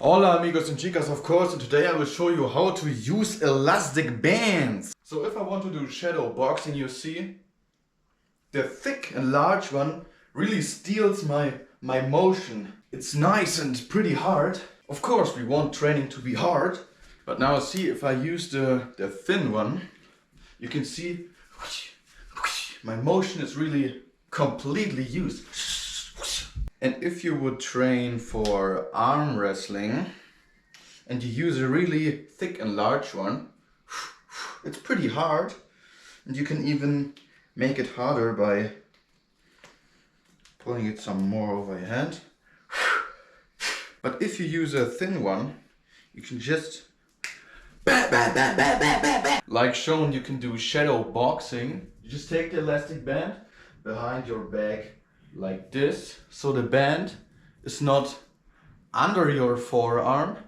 Hola amigos and chicas, of course, and today I will show you how to use elastic bands. So if I want to do shadow boxing, you see, the thick and large one really steals my motion. It's nice and pretty hard. Of course we want training to be hard, but now see if I use the thin one, you can see my motion is really completely used. And if you would train for arm wrestling and you use a really thick and large one, it's pretty hard, and you can even make it harder by pulling it some more over your hand. But if you use a thin one, you can just like shown, you can do shadow boxing. You just take the elastic band behind your back like this, so the band is not under your forearm,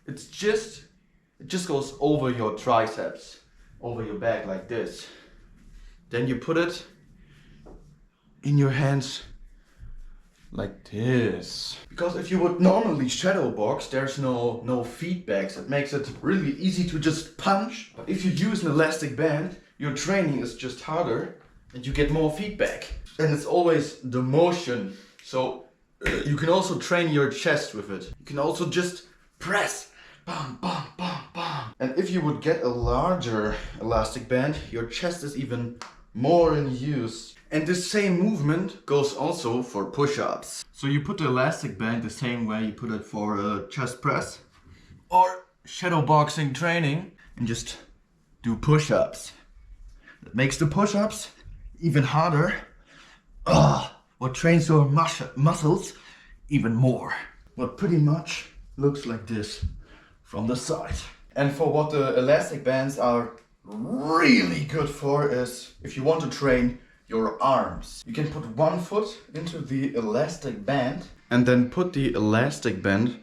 it just goes over your triceps, over your back like this. Then you put it in your hands like this. Because if you would normally shadow box, there's no feedbacks. It makes it really easy to just punch. But if you use an elastic band, your training is just harder and you get more feedback. And it's always the motion. So you can also train your chest with it. You can also just press, bam, bam, bam, bam. And if you would get a larger elastic band, your chest is even more in use. And the same movement goes also for push-ups. So you put the elastic band the same way you put it for a chest press or shadow boxing training, and just do push-ups. That makes the push-ups even harder. What trains your muscles even more. What pretty much looks like this from the side. And for what the elastic bands are really good for is if you want to train your arms. You can put one foot into the elastic band and then put the elastic band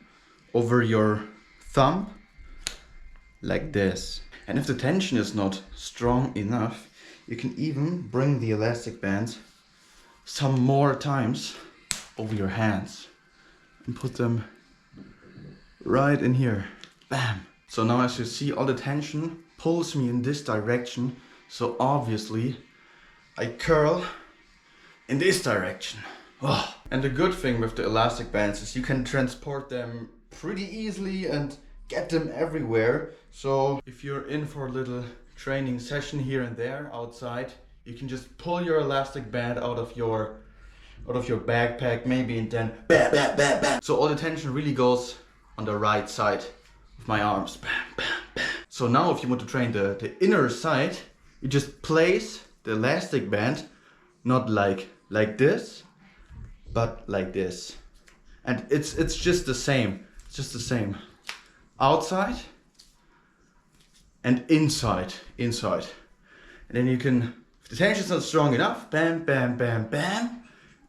over your thumb like this. And if the tension is not strong enough, you can even bring the elastic band some more times over your hands and put them right in here. Bam! So now as you see, all the tension pulls me in this direction, so obviously I curl in this direction. And the good thing with the elastic bands is you can transport them pretty easily and get them everywhere. So if you're in for a little training session here and there outside, you can just pull your elastic band out of your backpack maybe, and then bam, bam, bam, bam. So all the tension really goes on the right side of my arms. Bam, bam, bam. So now if you want to train the inner side, you just place the elastic band not like this, but like this. And it's just the same. It's just the same. Outside and inside. And then you can, if the tension is not strong enough, bam, bam, bam, bam,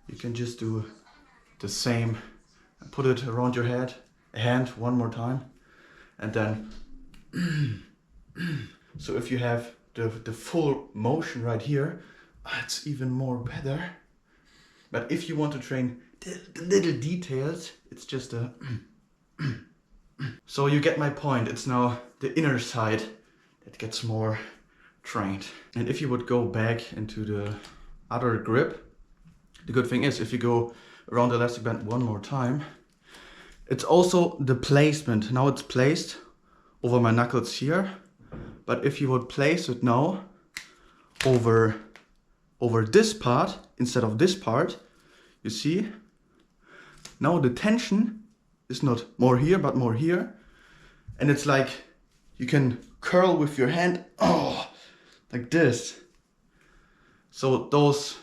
you can just do the same and put it around your hand one more time. And then, so if you have the full motion right here, it's even more better. But if you want to train the little details, it's just a so you get my point. It's now the inner side that gets more trained. And if you would go back into the other grip, the good thing is if you go around the elastic band one more time, it's also the placement. Now it's placed over my knuckles here, but if you would place it now over this part instead of this part, you see, now the tension is not more here but more here, and it's like you can curl with your hand, like this. So those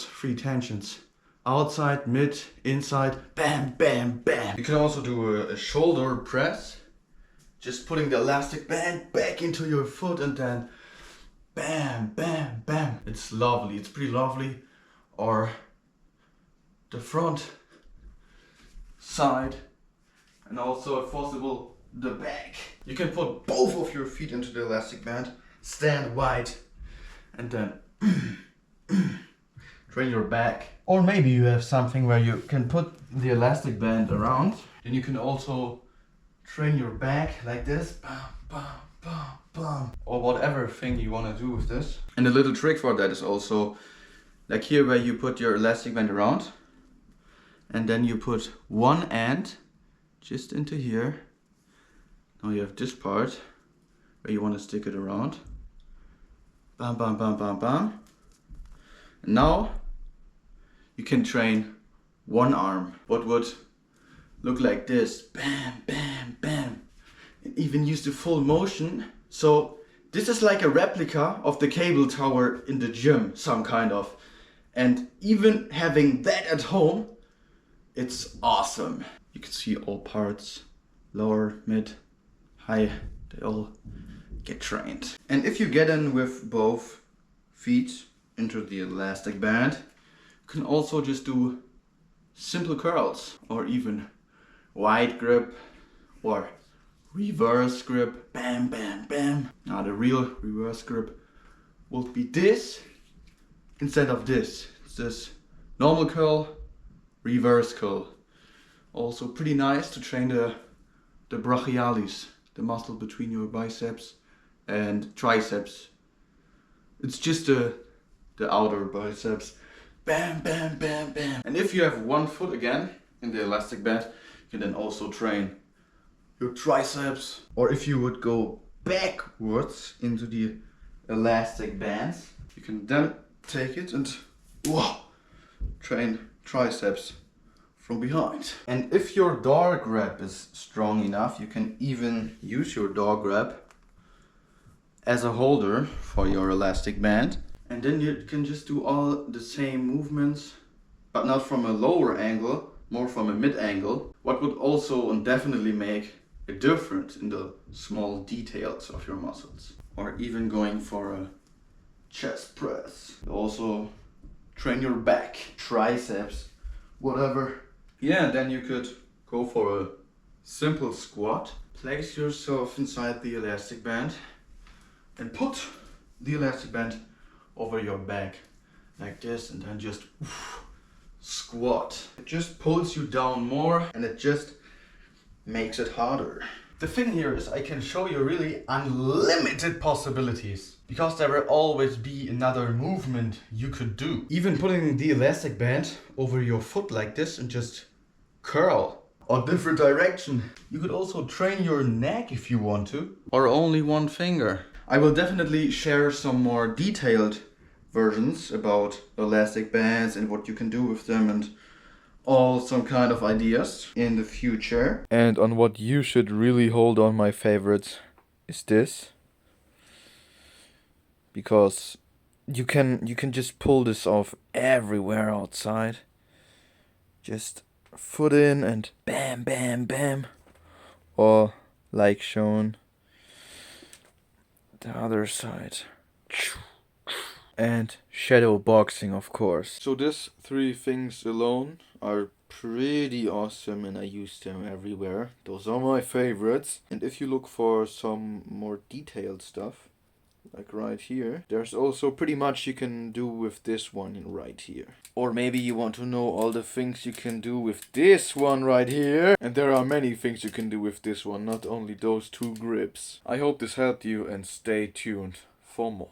three tensions, outside, mid, inside, bam, bam, bam. You can also do a shoulder press, just putting the elastic band back into your foot and then bam, bam, bam. It's lovely, it's pretty lovely. Or the front, side, and also if possible the back. You can put both of your feet into the elastic band, stand wide, and then train your back. Or maybe you have something where you can put the elastic band around, and you can also train your back like this. Bam, bam, bam, bam. Or whatever thing you want to do with this. And a little trick for that is also like here where you put your elastic band around. And then you put one end just into here. Now you have this part where you want to stick it around. Bam, bam, bam, bam, bam. And now you can train one arm. What would look like this. Bam, bam, bam. And even use the full motion. So this is like a replica of the cable tower in the gym, some kind of. And even having that at home, it's awesome. You can see all parts, lower, mid, high, they all get trained. And if you get in with both feet into the elastic band, you can also just do simple curls or even wide grip or reverse grip. Bam, bam, bam. Now the real reverse grip will be this instead of this. It's this normal curl, reverse curl. Also pretty nice to train the brachialis, the muscle between your biceps and triceps. It's just the outer biceps. Bam, bam, bam, bam. And if you have one foot again in the elastic band, you can then also train your triceps. Or if you would go backwards into the elastic bands, you can then take it and train triceps from behind. And if your door grab is strong enough, you can even use your door grab as a holder for your elastic band. And then you can just do all the same movements, but not from a lower angle, more from a mid angle. What would also and definitely make a difference in the small details of your muscles. Or even going for a chest press. Also train your back, triceps, whatever. Yeah, then you could go for a simple squat. Place yourself inside the elastic band and put the elastic band over your back like this, and then just squat. It just pulls you down more and it just makes it harder. The thing here is I can show you really unlimited possibilities, because there will always be another movement you could do. Even putting the elastic band over your foot like this and just curl or different direction. You could also train your neck if you want to, or only one finger. I will definitely share some more detailed versions about elastic bands and what you can do with them and all some kind of ideas in the future. And on what you should really hold on, my favorite is this, because you can just pull this off everywhere outside. Just foot in and bam, bam, bam, or like shown the other side. And shadow boxing, of course. So these three things alone are pretty awesome and I use them everywhere. Those are my favorites. And if you look for some more detailed stuff, like right here, there's also pretty much you can do with this one right here. Or maybe you want to know all the things you can do with this one right here. And there are many things you can do with this one, not only those two grips. I hope this helped you and stay tuned for more.